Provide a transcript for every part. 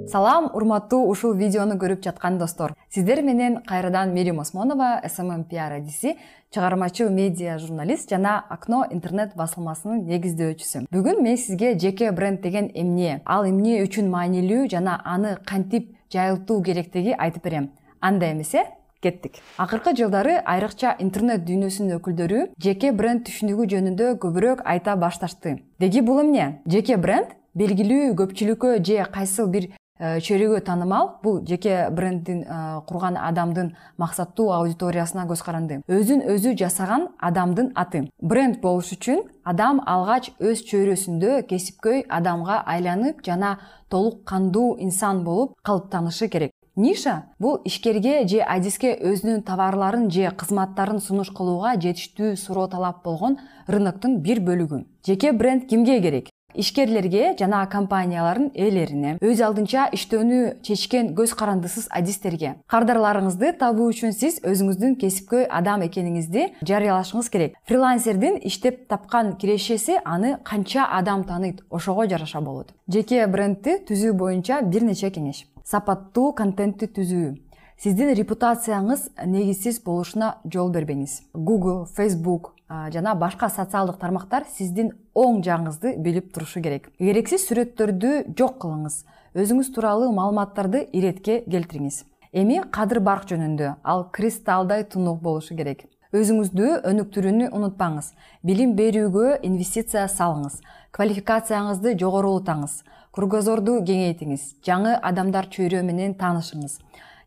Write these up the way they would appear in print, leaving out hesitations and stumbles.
Салам, урматтуу ушул видеону көрүп жаткан достор. Сиздер менен кайрадан Мерим Осмонова, SMM PR адиси, чыгармачы медиа журналист жана Окно интернет басылмасынын негиздөөчүсү. Бүгүн мен сизге жеке бренд деген эмне, ал эмне үчүн маанилүү жана аны кантип жайылтуу керектиги айтып берем. Анда эмесе, кеттик. Акыркы жылдары айрыкча интернет дүйнөсүнүн өкүлдөрү жеке бренд түшүнүгү жөнүндө көбүрөөк айта башташты. Деги бул эмне? Жеке бренд белгилүү көпчүлүккө же кайсыл бир чөйрөгө таанымал, бул жеке брендин курган адамдын максаттуу аудиториясына көз каранды. Өзүн өзү жасаган адамдын аты. Бренд болуш үчүн адам алгач өз чөйрөсүндө кесипкөй адамга айланып жана толук кандуу инсан болуп калыптанышы керек. Ниша бул ишкерге же адиске өзүнүн товарларын же кызматтарын сунуш кылууга жетиштүү суроо талап болгон рыноктун бир бөлүгү. Жеке бренд кимге керек? Ишкерлерге жана компаниялардын ээлерине, өз алдынча иштөөнү чечкен көз карандысыз адистерге. Кардарларыңызды табуу үчүн сиз өзүңүздүн кесипкөй адам экениңизди жарыялашыңыз керек. Фрилансердин иштеп тапкан кирешеси аны канча адам тааныйт, ошого жараша болот. Жеке брендти түзүү боюнча бир нече кеңеш. Сапаттуу контентти түзүү. Сиздин репутацияңыз негизсиз болушуна жол бербеңиз. Google, Facebook жана башка социалдык тармактар сиздин оң жагыңызды билип турушу керек. Керексиз сүрөттөрдү жок кылыңыз. Өзүңүз тууралуу маалыматтарды иретке келтириңиз. Эми кадыр барк жөнүндө, ал кристалдай тунук болушу керек. Өзүңүздү өнүктүрүүнү унутпаңыз. Билим берүүгө инвестиция салыңыз. Квалификацияңызды жогорулатаңыз. Кругозорду кеңейтиңиз. Жаңы адамдар чөйрө менен таанышыңыз.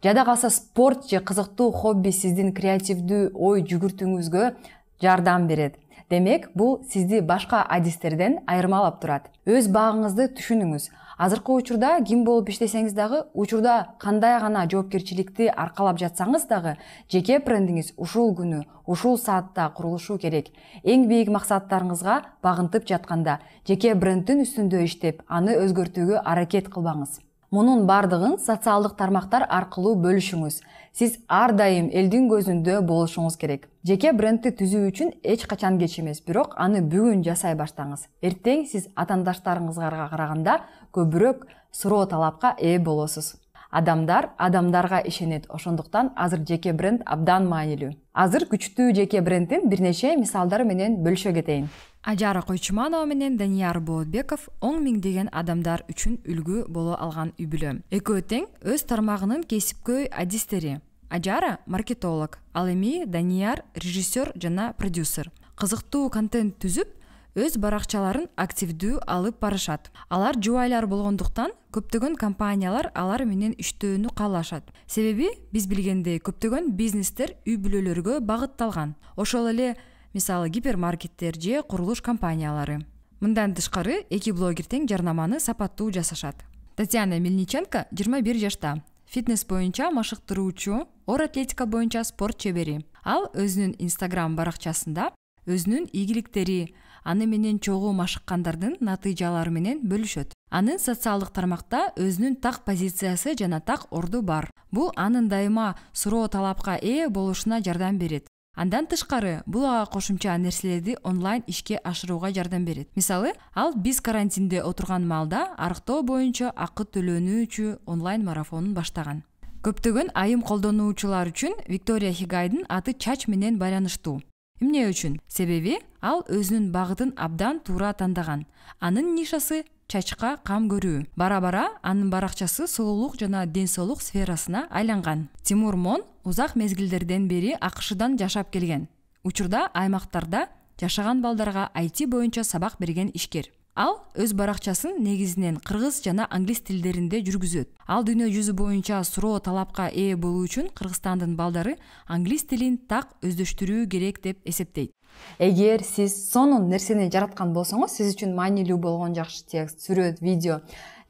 Жада калса спорт же кызыктуу хобби сиздин креативдүү ой жүгүртүүңүзгө жардам берет. Демек, бул сизди башка адистерден айырмалап турат. Өз багыңызды түшүнүңүз. Азыркы учурда ким болуп иштесеңиз дагы, учурда кандай гана жоопкерчиликти аркалап жатсаңыз дагы, жеке брендиңиз ушул күнү, ушул саатта курулушу керек. Эң бийик максаттарыңызга багынтып жатканда, жеке брендтин үстүндө иштеп, аны өзгөртүүгө аракет кылбаңыз. Мунун бардыгын социалдык тармактар аркылуу бөлүшүңүз. Сиз ар дайым элдин көзүндө болушуңуз керек. Жеке брендти түзүү үчүн эч качан кеч эмес, бирок аны бүгүн жасай баштаңыз. Эртең сиз атаандаштарыңызга караганда көбүрөөк суроо талапка ээ болосуз. Адамдар адамдарга ишенет, ошондуктан азыр жеке бренд абдан маанилүү. Азыр күчтүү жеке брендтин бир нече мисалдары менен бөлүшө кетейин. Ажара Койчуманова менен Данияр Болотбеков 10 миңдеген адамдар үчүн үлгү боло алган үй-бүлө. Экөө тең өз тармагынын кесипкөй адистери. Ажара маркетолог, ал эми Данияр режиссер жана продюсер. Кызыктуу контент түзүп, өз баракчаларын активдүү алып барышат. Алар жубайлар болгондуктан көптөгөн компаниялар алар менен иштөөнү каалашат. Себеби биз билгендей көптөгөн бизнестер үй-бүлөлөргө багытталган. Ошол эле мисалы гипермаркеттер же курулуш компаниялары. Мындан тышкары эки блогер тең жарнаманы сапаттуу жасашат. Татьяна Мельниченко 21 жашта. Фитнес боюнча машыктыруучу, оор атлетика боюнча спорт чебери. Ал өзүнүн Instagram баракчасында өзүнүн ийгиликтери, аны менен чогуу машыккандардын натыйжалары менен бөлүшөт. Анын социалдык тармакта өзүнүн так позициясы жана так орду бар. Бул анын дайыма суроо талапка ээ болушуна жардам берет. Андан тышкары, бул ага кошумча нерселерди онлайн ишке ашырууга жардам берет. Мисалы, ал биз карантинде отурган маалда арыктоо боюнча акы төлөнүүчү онлайн марафонун баштаган. Көптөгөн айым колдонуучулар үчүн Виктория Хигайдын аты чач менен байланыштуу. Эмне үчүн? Себеби ал өзүнүн багытын абдан туура тандаган. Анын нишасы чачка кам көрүү. Бара-бара анын баракчасы сулуулук жана ден соолук сферасына айланган. Тимур Мон узак мезгилдерден бери АКШдан жашап келген. Учурда аймактарда жашаган балдарга IT боюнча сабак берген ишкер. Ал өз баракчасын негизинен кыргыз жана англис тилдеринде жүргүзөт. Ал дүйнө жүзү боюнча суроо талапка ээ болуу үчүн Кыргызстандын балдары англис тилин так өздөштүрүү керек деп эсептейт. Эгер сиз сонун нерсени жараткан болсоңуз, сиз үчүн маанилүү болгон жакшы текст, сүрөт, видео,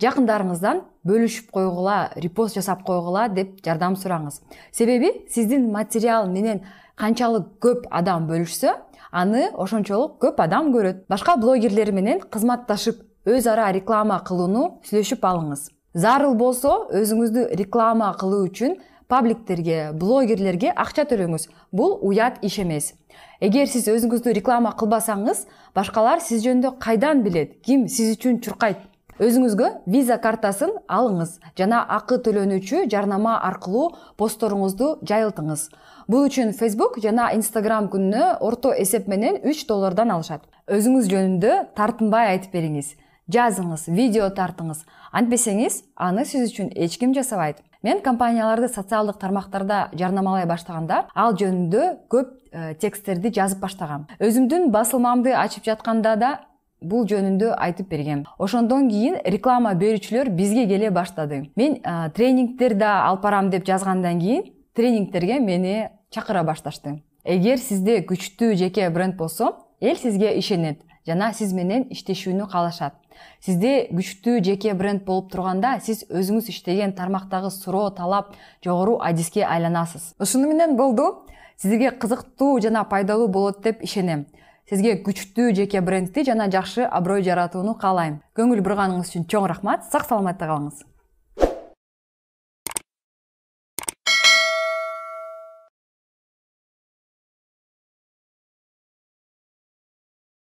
жакындарыңыздан бөлүшүп койгула, репост жасап койгула деп жардам сураңыз. Себеби сиздин материал менен канчалык көп адам бөлүшсө, аны ошончолук көп адам көрөт. Башка блогерлер менен кызматташып, өз ара реклама кылууну сүйлөшүп алыңыз. Зарыл болсо, өзүңүздү реклама кылуу үчүн пабликтерге, блогерлерге акча төлөңүз. Бул уят иш эмес. Эгер сиз өзүңүздү реклама кылбасаңыз, башкалар сиз жөнүндө кайдан билет? Ким сиз үчүн чуркайт? Өзүңүзгө виза картасын алыңыз жана акы төлөнүүчү жарнама аркылуу постторуңузду жайылтыңыз. Бул үчүн Facebook жана Instagram күнүнө орто эсеп менен $3 алышат. Өзүңүз жөнүндө тартынбай айтып бериңиз. Жазыңыз, видео тартыңыз. Антпесеңиз, аны сиз үчүн эч ким жасабайт. Мен компанияларды социалдык тармактарда жарнамалай баштаганда ал жөнүндө көп тексттерди жазып баштагам. Өзүмдүн басылмамды ачып жатканда да бул жөнүндө айтып бергем. Ошондон кийин реклама берүүчүлөр бизге келе баштады. Мен тренингдер да алып барам деп жазгандан кийин тренингтерге мени чакыра башташты. Эгер сизде күчтүү жеке бренд болсо, эл сизге ишенет жана сиз менен иштешүүнү каалашат. Сизде күчтүү жеке бренд болуп турганда, сиз өзүңүз иштеген тармактагы суроо талап жогору адиске айланасыз. Ушуну менен болду. Сизге кызыктуу жана пайдалуу болот деп ишенем. Сизге күчтүү жеке брендти жана жакшы аброй жаратууну каалайм. Көңүл бурганыңыз үчүн чоң рахмат. Сак саламатта калыңыз.